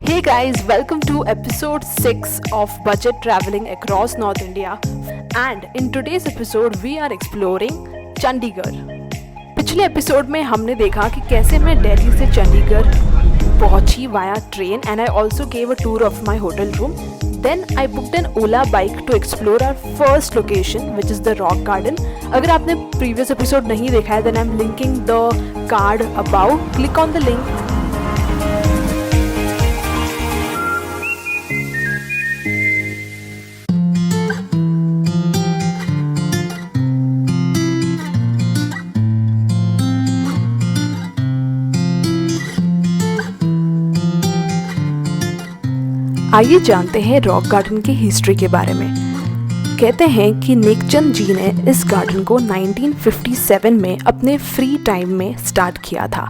Hey guys, welcome to episode 6 of Budget Traveling Across North India. And in today's episode we are exploring Chandigarh. पिछले episode में हमने देखा कि कैसे मैं दिल्ली से चंडीगढ़ पहुंची via train and I also gave a tour of my hotel room. Then I booked an Ola bike to explore our first location, which is the Rock Garden. अगर आपने previous episode नहीं देखा है, then I'm linking the card above. Click on the link. आइए जानते हैं rock garden की history के बारे में. कहते हैं कि नेकचंद जी ने इस गार्डन को 1957 में अपने फ्री टाइम में स्टार्ट किया था.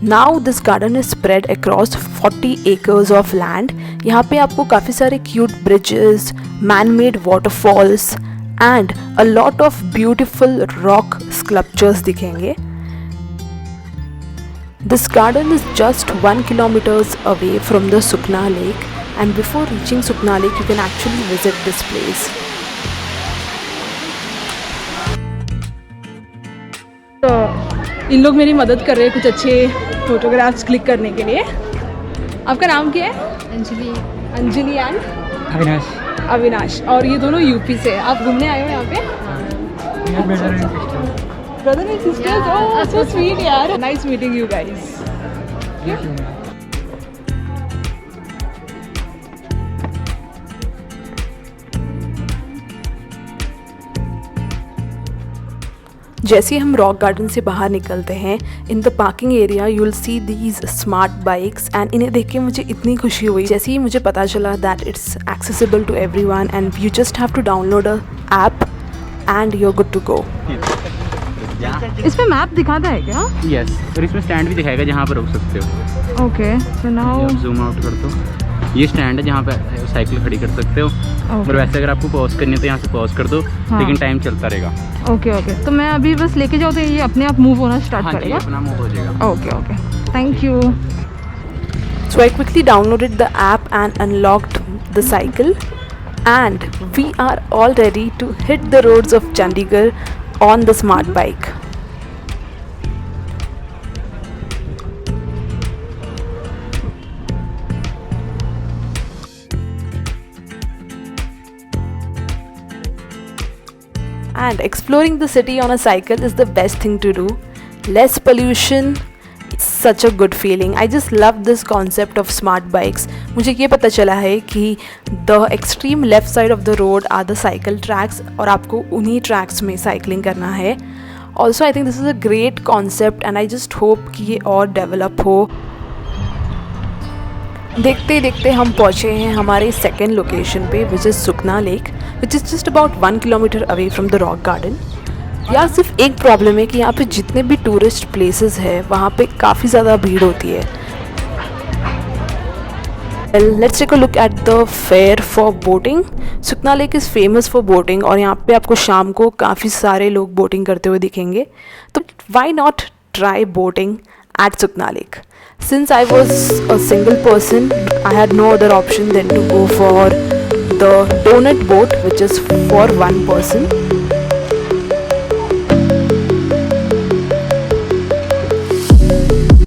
Now this garden is spread across 40 acres of land. यहाँ पे आपको काफ़ी सारे cute bridges, man made waterfalls and a lot of beautiful rock sculptures दिखेंगे. This garden is just 1 kilometers away from the Sukna Lake. And before reaching Sukna Lake, you can actually visit this place. तो इन लोग मेरी मदद कर रहे हैं कुछ अच्छे फोटोग्राफ्स क्लिक करने के लिए. आपका नाम क्या है? अंजलि एंड अविनाश. और ये दोनों यूपी से. आप घूमने आए हो यहाँ पे? Brother and sisters. Oh so sweet यार. Nice meeting you guys. जैसे हम रॉक गार्डन से बाहर निकलते हैं, in the parking area you will see these smart bikes and इन्हें देख के मुझे इतनी खुशी हुई. जैसे ही मुझे पता चला that it's accessible to everyone and you just have to download a app and you are good to go. इसमें मैप दिखाता है क्या? यस, और इसमें स्टैंड भी दिखाएगा जहाँ पर रुक सकते हो. Okay, so now zoom out कर दो. ये स्टैंड है जहाँ पे साइकिल खड़ी कर सकते हो. और वैसे अगर आपको पॉज करनी है तो यहाँ से पॉज कर दो. लेकिन टाइम चलता रहेगा. ओके. तो मैं अभी बस लेके जाऊँ तो ये अपने आप मूव होना स्टार्ट करेगा? अपना मूव हो जाएगा. Okay. Thank you. So I quickly downloaded the app and unlocked the cycle, and we are all ready to hit the roads of Chandigarh on the smart bike. And exploring the city on a cycle is the best thing to do. Less pollution, it's such a good feeling. I just love this concept of smart bikes. मुझे ये पता चला है कि the extreme left side of the road are the cycle tracks और आपको उन्हीं tracks में cycling करना है. Also I think this is a great concept and I just hope कि ये और develop हो. देखते देखते हम पहुँचे हैं हमारे सेकेंड लोकेशन पे, which is Sukna lake, which is just about 1 kilometer away from the rock garden. यार सिर्फ एक प्रॉब्लम है कि यहाँ पे जितने भी टूरिस्ट प्लेसेस है वहाँ पे काफ़ी ज़्यादा भीड़ होती है. Let's take a look at the fare for boating. Sukna lake is famous for boating और यहाँ पे आपको शाम को काफ़ी सारे लोग बोटिंग करते हुए दिखेंगे. तो why not try boating at Sukna Lake. Since I was a single person, I had no other option than to go for the donut boat, which is for one person.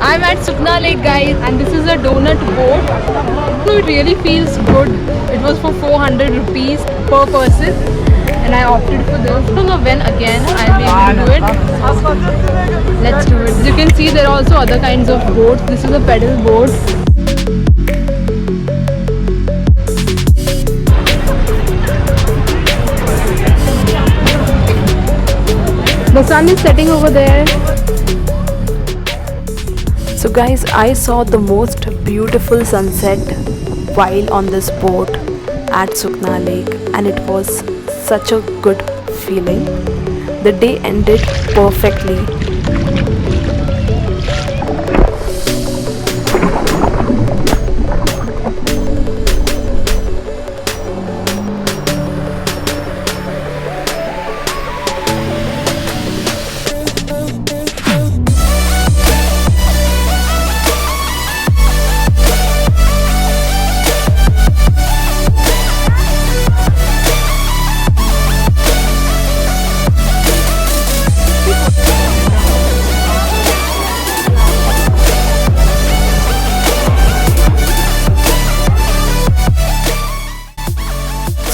I'm at Sukna Lake guys, and this is a donut boat. So it really feels good. It was for 400 rupees per person and I opted for this. I don't know when again I'll be able to do it. Let's do it. As you can see, there are also other kinds of boats. This is a pedal boat. The sun is setting over there. So guys, I saw the most beautiful sunset while on this boat at Sukna Lake and it was such a good feeling. The day ended perfectly.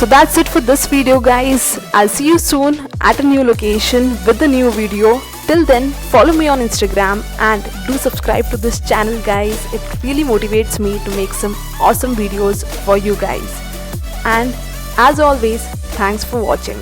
So that's it for this video, guys. I'll see you soon at a new location with a new video. Till then, follow me on Instagram and do subscribe to this channel, guys. It really motivates me to make some awesome videos for you guys. And as always, thanks for watching.